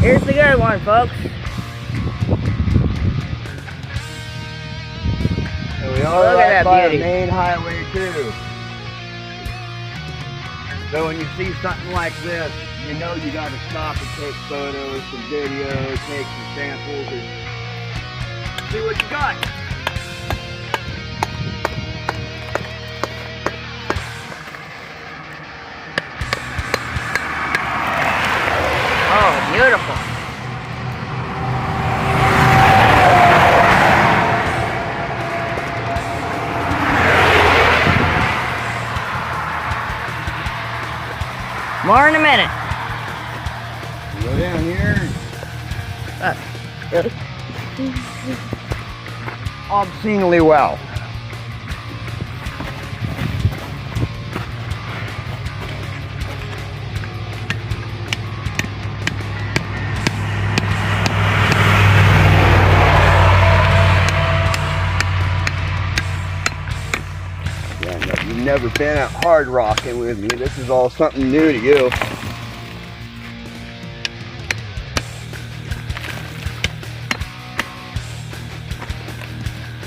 Here's the good one, folks. And we are right by the main highway too. So when you see something like this, you know you got to stop and take photos, some videos, take some samples, and see what you got. Oh, beautiful. More in a minute. Go down here. Really? Obscenely well. Yeah, you've never been out hard rocking with me. This is all something new to you.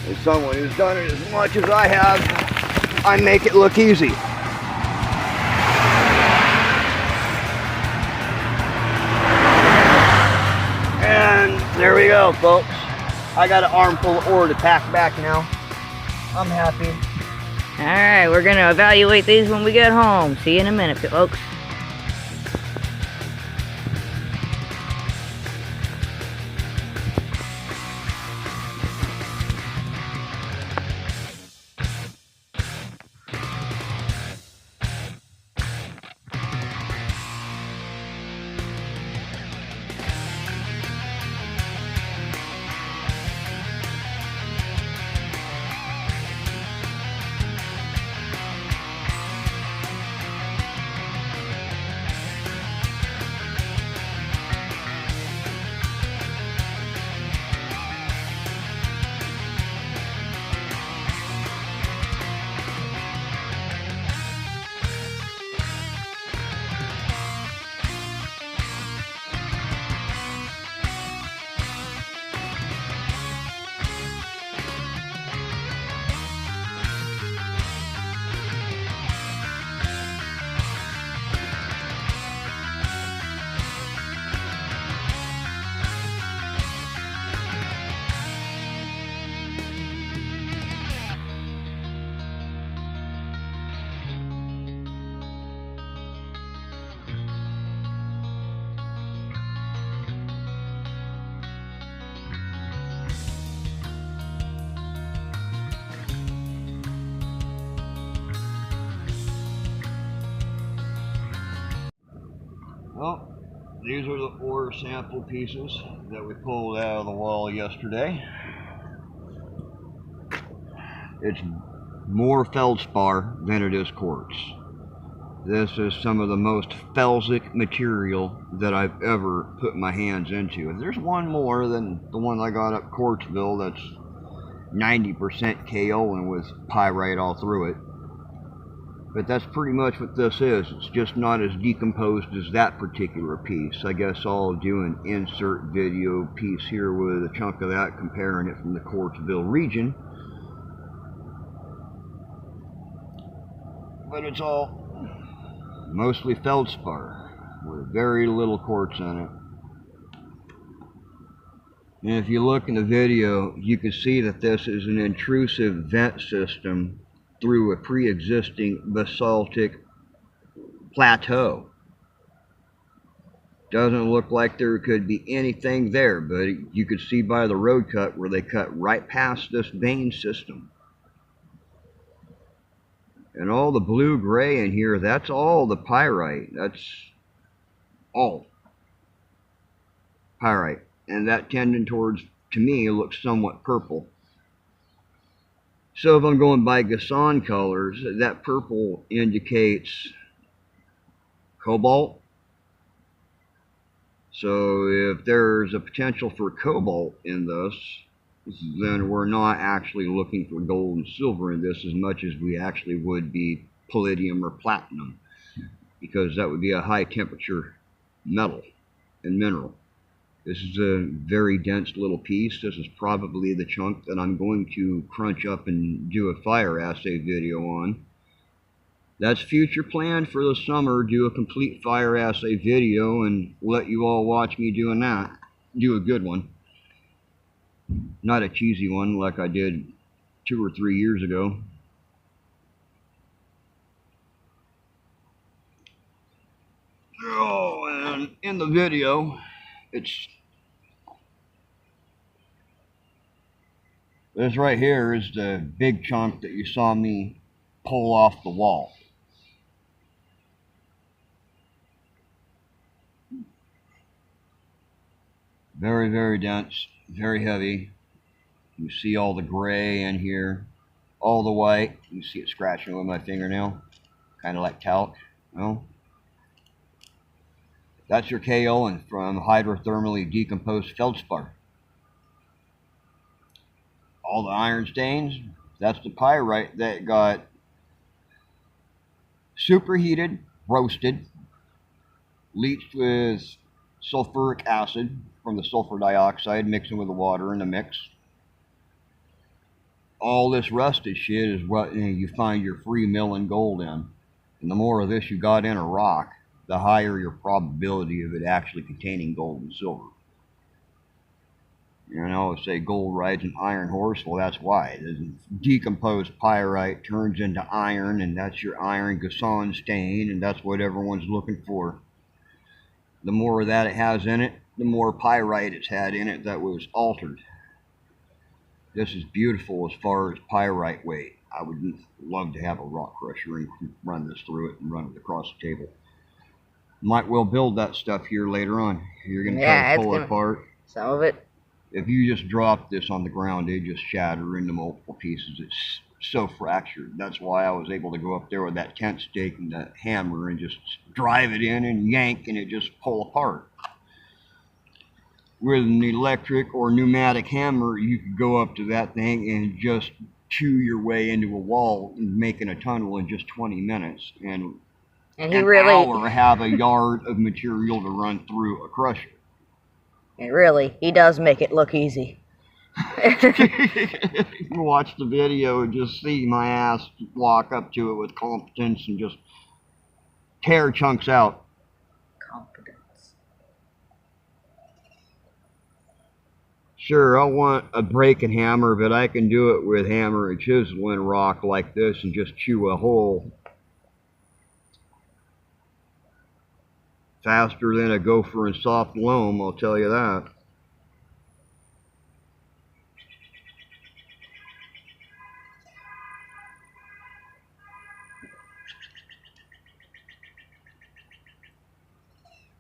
As someone who's done it as much as I have, I make it look easy. And there we go, folks. I got an armful of ore to pack back now. I'm happy. Alright, we're going to evaluate these when we get home. See you in a minute, folks. Well, these are the ore sample pieces that we pulled out of the wall yesterday. It's more feldspar than it is quartz. This is some of the most felsic material that I've ever put my hands into. If there's one more than the one I got up Quartzville that's 90% kaolin with pyrite all through it. But that's pretty much what this is. It's just not as decomposed as that particular piece. I guess I'll do an insert video piece here with a chunk of that, comparing it from the Quartzville region. But it's all mostly feldspar with very little quartz in it. And if you look in the video, you can see that this is an intrusive vent system through a pre-existing basaltic plateau. Doesn't look like there could be anything there, but you could see by the road cut where they cut right past this vein system. And all the blue-gray in here, that's all the pyrite. That's all pyrite. And that tending towards, to me, looks somewhat purple. So if I'm going by Gasson colors, that purple indicates cobalt. So if there's a potential for cobalt in this, then we're not actually looking for gold and silver in this as much as we actually would be palladium or platinum, because that would be a high temperature metal and mineral. This is a very dense little piece. This is probably the chunk that I'm going to crunch up and do a fire assay video on. That's future plan for the summer, do a complete fire assay video and let you all watch me doing that. Do a good one. Not a cheesy one like I did 2 or 3 years ago. Oh, and in the video, this right here is the big chunk that you saw me pull off the wall. Very, very dense, very heavy. You see all the gray in here, all the white. You see it scratching with my fingernail, kind of like talc. No? That's your kaolin from hydrothermally decomposed feldspar. All the iron stains, that's the pyrite that got superheated, roasted, leached with sulfuric acid from the sulfur dioxide mixing with the water in the mix. All this rusted shit is what you find your free milling gold in. And the more of this you got in a rock, the higher your probability of it actually containing gold and silver. You know, say gold rides an iron horse, well that's why. The decomposed pyrite turns into iron, and that's your iron Gasson stain, and that's what everyone's looking for. The more of that it has in it, the more pyrite it's had in it that was altered. This is beautiful as far as pyrite weight. I would love to have a rock crusher and run this through it and run it across the table. Might well build that stuff here later on. You're going to try to pull it apart. Some of it. If you just drop this on the ground, it just shatter into multiple pieces. It's so fractured. That's why I was able to go up there with that tent stake and the hammer and just drive it in and yank, and it just pull apart. With an electric or pneumatic hammer, you could go up to that thing and just chew your way into a wall and making a tunnel in just 20 minutes. And he really hour have a yard of material to run through a crusher. And really, he does make it look easy. Watch the video and just see my ass walk up to it with competence and just tear chunks out. Competence. Sure, I want a breaking hammer, but I can do it with hammer and chisel and rock like this and just chew a hole faster than a gopher in soft loam, I'll tell you that.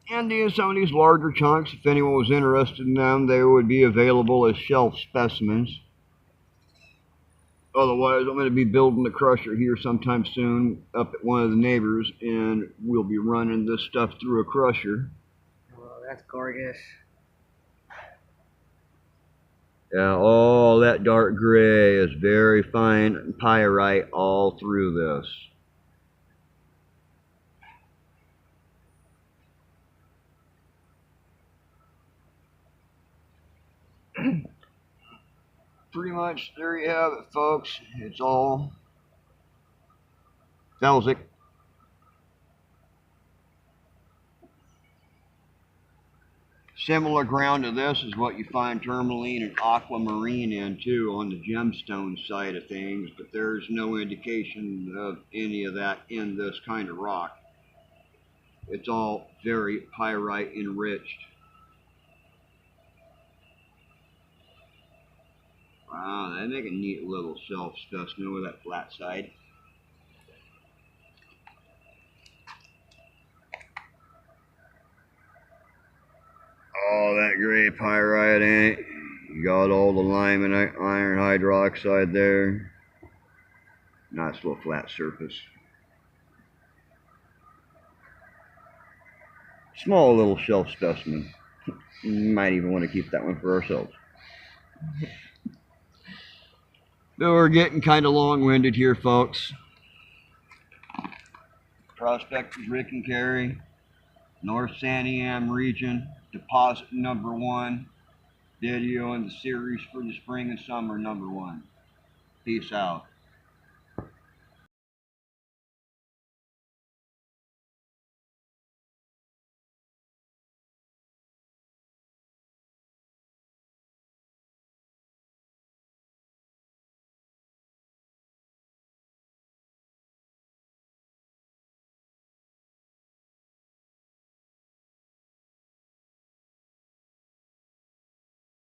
And in some of these larger chunks, if anyone was interested in them, they would be available as shelf specimens. Otherwise, I'm going to be building the crusher here sometime soon up at one of the neighbors, and we'll be running this stuff through a crusher. Oh, that's gorgeous. Yeah, all that dark gray is very fine pyrite all through this. Pretty much there you have it, folks. It's all felsic. Similar ground to this is what you find tourmaline and aquamarine in too on the gemstone side of things, but there's no indication of any of that in this kind of rock. It's all very pyrite enriched. Wow, they make a neat little shelf specimen with that flat side. Oh, that gray pyrite in it. You got all the lime and iron hydroxide there. Nice little flat surface. Small little shelf specimen. Might even want to keep that one for ourselves. But we're getting kind of long-winded here, folks. Prospectors Rick and Carrie. North Santiam region, deposit number 1, video in the series for the spring and summer number 1. Peace out.